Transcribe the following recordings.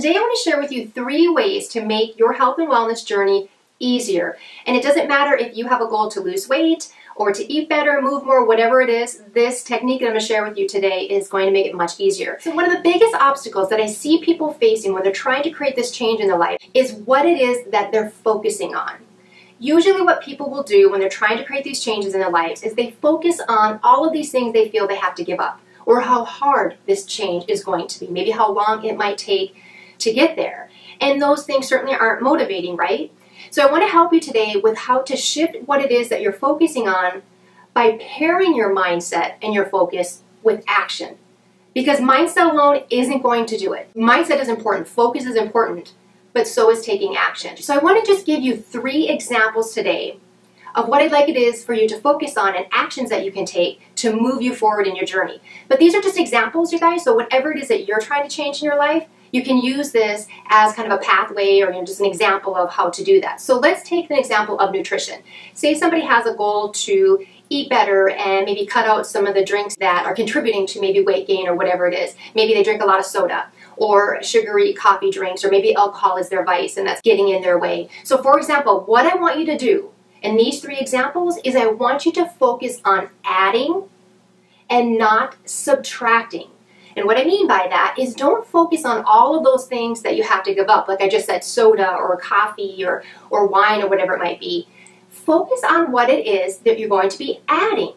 Today I want to share with you 3 ways to make your health and wellness journey easier. And it doesn't matter if you have a goal to lose weight or to eat better, move more, whatever it is, this technique that I'm going to share with you today is going to make it much easier. So one of the biggest obstacles that I see people facing when they're trying to create this change in their life is what it is that they're focusing on. Usually what people will do when they're trying to create these changes in their lives is they focus on all of these things they feel they have to give up, or how hard this change is going to be, maybe how long it might take to get there. And those things certainly aren't motivating, right? So I want to help you today with how to shift what it is that you're focusing on by pairing your mindset and your focus with action. Because mindset alone isn't going to do it. Mindset is important, focus is important, but so is taking action. So I want to just give you 3 examples today of what I'd like it is for you to focus on and actions that you can take to move you forward in your journey. But these are just examples, you guys, so whatever it is that you're trying to change in your life, you can use this as kind of a pathway or just an example of how to do that. So let's take an example of nutrition. Say somebody has a goal to eat better and maybe cut out some of the drinks that are contributing to maybe weight gain or whatever it is. Maybe they drink a lot of soda or sugary coffee drinks, or maybe alcohol is their vice and that's getting in their way. So for example, what I want you to do in these 3 examples is I want you to focus on adding and not subtracting. And what I mean by that is don't focus on all of those things that you have to give up, like I just said, soda or coffee or wine or whatever it might be. Focus on what it is that you're going to be adding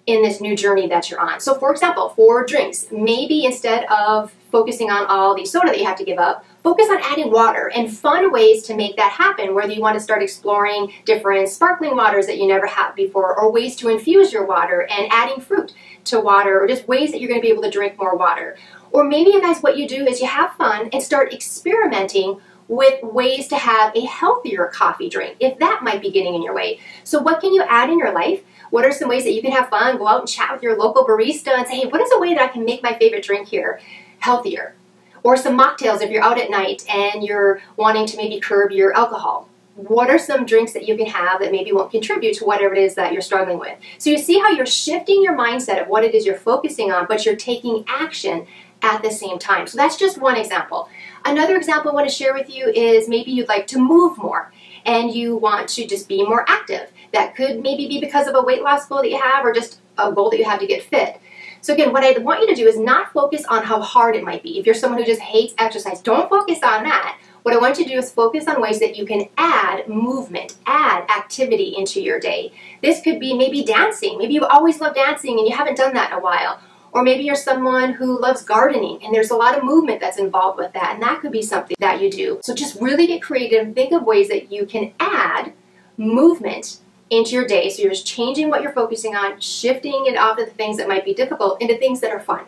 in this new journey that you're on. So for example, for drinks, maybe instead of focusing on all the soda that you have to give up, focus on adding water and fun ways to make that happen, whether you want to start exploring different sparkling waters that you never had before, or ways to infuse your water and adding fruit to water, or just ways that you're going to be able to drink more water. Or maybe, you guys, what you do is you have fun and start experimenting with ways to have a healthier coffee drink, if that might be getting in your way. So what can you add in your life? What are some ways that you can have fun, go out and chat with your local barista and say, hey, what is a way that I can make my favorite drink here healthier? Or some mocktails if you're out at night and you're wanting to maybe curb your alcohol. What are some drinks that you can have that maybe won't contribute to whatever it is that you're struggling with? So you see how you're shifting your mindset of what it is you're focusing on, but you're taking action at the same time. So that's just one example. Another example I want to share with you is maybe you'd like to move more and you want to just be more active. That could maybe be because of a weight loss goal that you have or just a goal that you have to get fit. So again, what I want you to do is not focus on how hard it might be. If you're someone who just hates exercise, don't focus on that. What I want you to do is focus on ways that you can add movement, add activity into your day. This could be maybe dancing. Maybe you've always loved dancing and you haven't done that in a while. Or maybe you're someone who loves gardening and there's a lot of movement that's involved with that, and that could be something that you do. So just really get creative and think of ways that you can add movement into your day. So you're just changing what you're focusing on, shifting it off of the things that might be difficult into things that are fun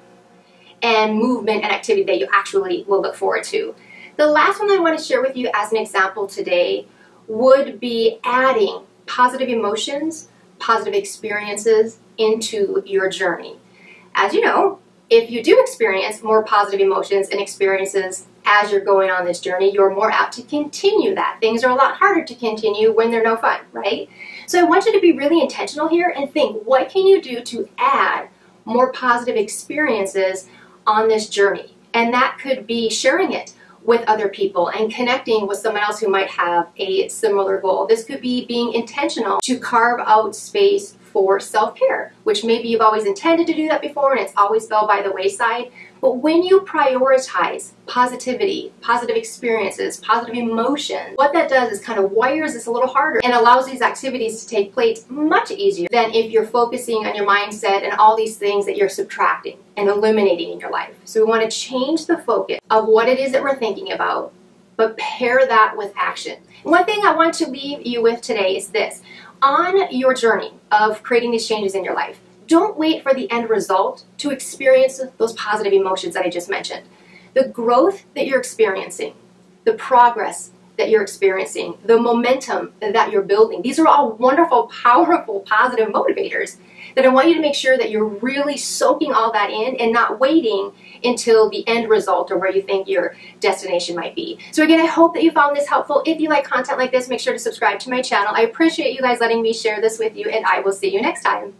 and movement and activity that you actually will look forward to. The last one I want to share with you as an example today would be adding positive emotions, positive experiences into your journey. As you know, if you do experience more positive emotions and experiences as you're going on this journey, you're more apt to continue that. Things are a lot harder to continue when they're no fun, right? So I want you to be really intentional here and think, what can you do to add more positive experiences on this journey? And that could be sharing it with other people and connecting with someone else who might have a similar goal. This could be being intentional to carve out space for self-care, which maybe you've always intended to do that before and it's always fell by the wayside. But when you prioritize positivity, positive experiences, positive emotions, what that does is kind of wires this a little harder and allows these activities to take place much easier than if you're focusing on your mindset and all these things that you're subtracting and eliminating in your life. So we want to change the focus of what it is that we're thinking about, but pair that with action. One thing I want to leave you with today is this. On your journey of creating these changes in your life, don't wait for the end result to experience those positive emotions that I just mentioned. The growth that you're experiencing, the progress that you're experiencing, the momentum that you're building, these are all wonderful, powerful, positive motivators that I want you to make sure that you're really soaking all that in and not waiting until the end result or where you think your destination might be. So again, I hope that you found this helpful. If you like content like this, make sure to subscribe to my channel. I appreciate you guys letting me share this with you, and I will see you next time.